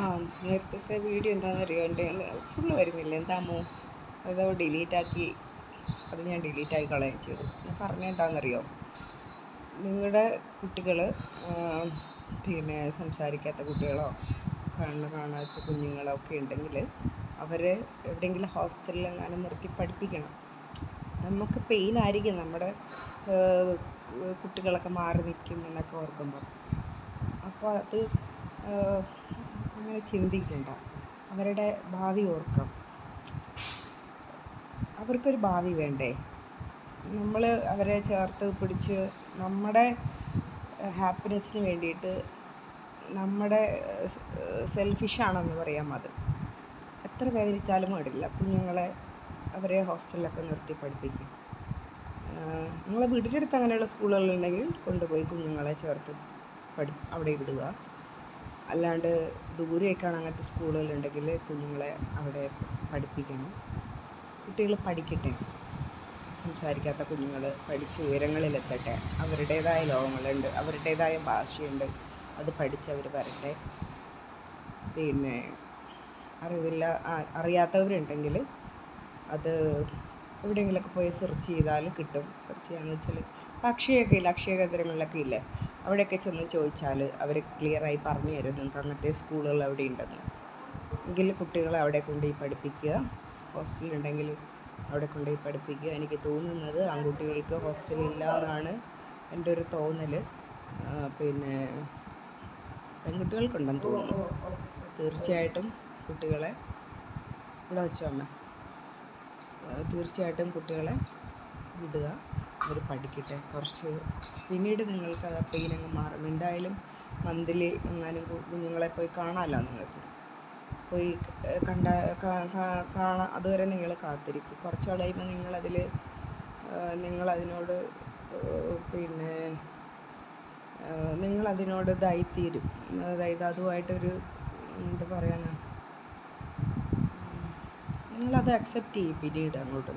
ആ നേരത്തെ വീഡിയോ എന്താണെന്നറിയോ എൻ്റെ ഫുള്ള് വരുന്നില്ല എന്താമോ അതോ ഡിലീറ്റാക്കി അത് ഞാൻ ഡിലീറ്റാക്കി കളയുകയും ചെയ്തു. ഞാൻ പറഞ്ഞത് എന്താണെന്നറിയോ, നിങ്ങളുടെ കുട്ടികൾ പിന്നെ സംസാരിക്കാത്ത കുട്ടികളോ കണ്ണ് കാണാത്ത കുഞ്ഞുങ്ങളോ ഒക്കെ ഉണ്ടെങ്കിൽ അവരെ എവിടെയെങ്കിലും ഹോസ്റ്റലിലെങ്ങാനും നിർത്തി പഠിപ്പിക്കണം. നമുക്ക് പെയിനായിരിക്കും നമ്മുടെ കുട്ടികളൊക്കെ മാറി നിൽക്കും എന്നൊക്കെ ഓർക്കുമ്പോൾ. അപ്പോൾ അത് അങ്ങനെ ചിന്തിക്കണ്ട. അവരുടെ ഭാവി ഓർക്കാം. അവർക്കൊരു ഭാവി വേണ്ടേ? നമ്മൾ അവരെ ചേർത്ത് പിടിച്ച് നമ്മുടെ ഹാപ്പിനെസ്സിന് വേണ്ടിയിട്ട് നമ്മുടെ സെൽഫിഷാണെന്ന് പറയാം. അത് എത്ര വേദനിച്ചാലും വേണ്ടില്ല, കുഞ്ഞുങ്ങളെ അവരെ ഹോസ്റ്റലിലൊക്കെ നിർത്തി പഠിപ്പിക്കും. നിങ്ങളെ വീടിൻ്റെ അടുത്ത് അങ്ങനെയുള്ള സ്കൂളുകളുണ്ടെങ്കിൽ കൊണ്ടുപോയി കുഞ്ഞുങ്ങളെ ചേർത്ത് അവിടെ വിടുക. അല്ലാണ്ട് ദൂരെയൊക്കെയാണ് അങ്ങനത്തെ സ്കൂളുകളുണ്ടെങ്കിൽ കുഞ്ഞുങ്ങളെ അവിടെ പഠിപ്പിക്കണം. കുട്ടികൾ പഠിക്കട്ടെ, സംസാരിക്കാത്ത കുഞ്ഞുങ്ങൾ പഠിച്ച് ഉയരങ്ങളിലെത്തട്ടെ. അവരുടേതായ ലോകങ്ങളുണ്ട്, അവരുടേതായ ഭാഷയുണ്ട്, അത് പഠിച്ച് അവർ വരട്ടെ. പിന്നെ അറിയാത്തവരുണ്ടെങ്കിൽ അത് എവിടെയെങ്കിലുമൊക്കെ പോയി സെർച്ച് ചെയ്താൽ കിട്ടും. സെർച്ച് ചെയ്യാന്ന് വെച്ചാൽ അക്ഷയൊക്കെ ഇല്ല, അക്ഷയ കേന്ദ്രങ്ങളിലൊക്കെ ഇല്ലേ, അവിടെയൊക്കെ ചെന്ന് ചോദിച്ചാൽ അവർ ക്ലിയറായി പറഞ്ഞു തരും നിങ്ങൾക്ക് അങ്ങനത്തെ സ്കൂളുകൾ അവിടെ ഉണ്ടെന്ന്. എങ്കിൽ കുട്ടികളെ അവിടെ കൊണ്ടുപോയി പഠിപ്പിക്കുക. ഹോസ്റ്റലുണ്ടെങ്കിൽ അവിടെ കൊണ്ടുപോയി പഠിപ്പിക്കുക. എനിക്ക് തോന്നുന്നത് ആൺകുട്ടികൾക്ക് ഹോസ്റ്റലില്ല എന്നാണ് എൻ്റെ ഒരു തോന്നൽ. പിന്നെ പെൺകുട്ടികൾക്കുണ്ടെന്ന് തോന്നുന്നു. തീർച്ചയായിട്ടും കുട്ടികളെ ഇവിടെ വെച്ചോമ്മ തീർച്ചയായിട്ടും കുട്ടികളെ വിടുക, അവർ പഠിക്കട്ടെ. കുറച്ച് പിന്നീട് നിങ്ങൾക്ക് ആ പെയിനങ്ങ് മാറും. എന്തായാലും മന്ത്ലി എങ്ങാനും കുഞ്ഞുങ്ങളെ പോയി കാണാമല്ലോ. നിങ്ങൾക്ക് പോയി കാണാം. അതുവരെ നിങ്ങൾ കാത്തിരിക്കും. കുറച്ച് കഴിയുമ്പോൾ നിങ്ങളതിനോട് പിന്നെ നിങ്ങളതിനോട് ഇതായിത്തീരും. അതായത് അതുമായിട്ടൊരു എന്താ പറയാനാണ്, നിങ്ങളത് അക്സെപ്റ്റ് ചെയ്യും. പിന്നീട് അങ്ങോട്ട്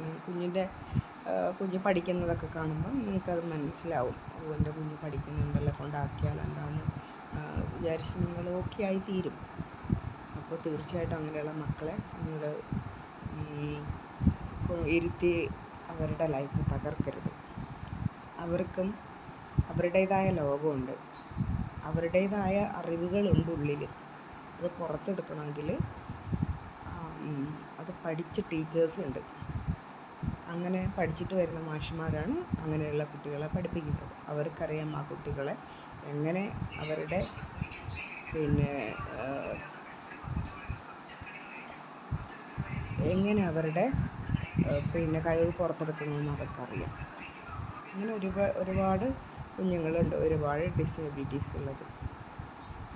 കുഞ്ഞ് പഠിക്കുന്നതൊക്കെ കാണുമ്പം നിങ്ങൾക്കത് മനസ്സിലാവും. എൻ്റെ കുഞ്ഞ് പഠിക്കുന്നുണ്ടല്ലോ, കൊണ്ടാക്കിയാൽ എന്താണെന്ന് വിചാരിച്ച് നിങ്ങൾ ഓക്കെ ആയിത്തീരും. അപ്പോൾ തീർച്ചയായിട്ടും അങ്ങനെയുള്ള മക്കളെ നിങ്ങൾ ഇരുത്തി അവരുടെ ലൈഫ് തകർക്കരുത്. അവർക്കും അവരുടേതായ ലോകമുണ്ട്, അവരുടേതായ അറിവുകളുണ്ട് ഉള്ളിൽ. അത് പുറത്തെടുക്കണമെങ്കിൽ അത് പഠിച്ച ടീച്ചേഴ്സുണ്ട്. അങ്ങനെ പഠിച്ചിട്ട് വരുന്ന മാഷുമാരാണ് അങ്ങനെയുള്ള കുട്ടികളെ പഠിപ്പിക്കുന്നത്. അവർക്കറിയാം ആ കുട്ടികളെ എങ്ങനെ അവരുടെ കഴിവ് പുറത്തെടുക്കണമെന്ന് അവർക്കറിയാം. അങ്ങനെ ഒരുപാട് കുഞ്ഞുങ്ങളുണ്ട്, ഒരുപാട് ഡിസേബിലിറ്റീസ് ഉള്ളത്.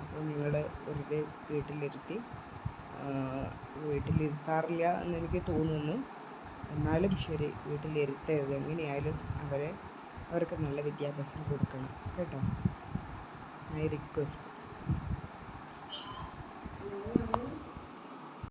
അപ്പോൾ നിങ്ങൾ വെറുതെ വീട്ടിലിരുത്താറില്ല എന്നെനിക്ക് തോന്നുന്നു. എന്നാലും ശരി, വീട്ടിലിരുത്തരുത്. എങ്ങനെയായാലും അവർക്ക് നല്ല വിദ്യാഭ്യാസം കൊടുക്കണം കേട്ടോ. My request.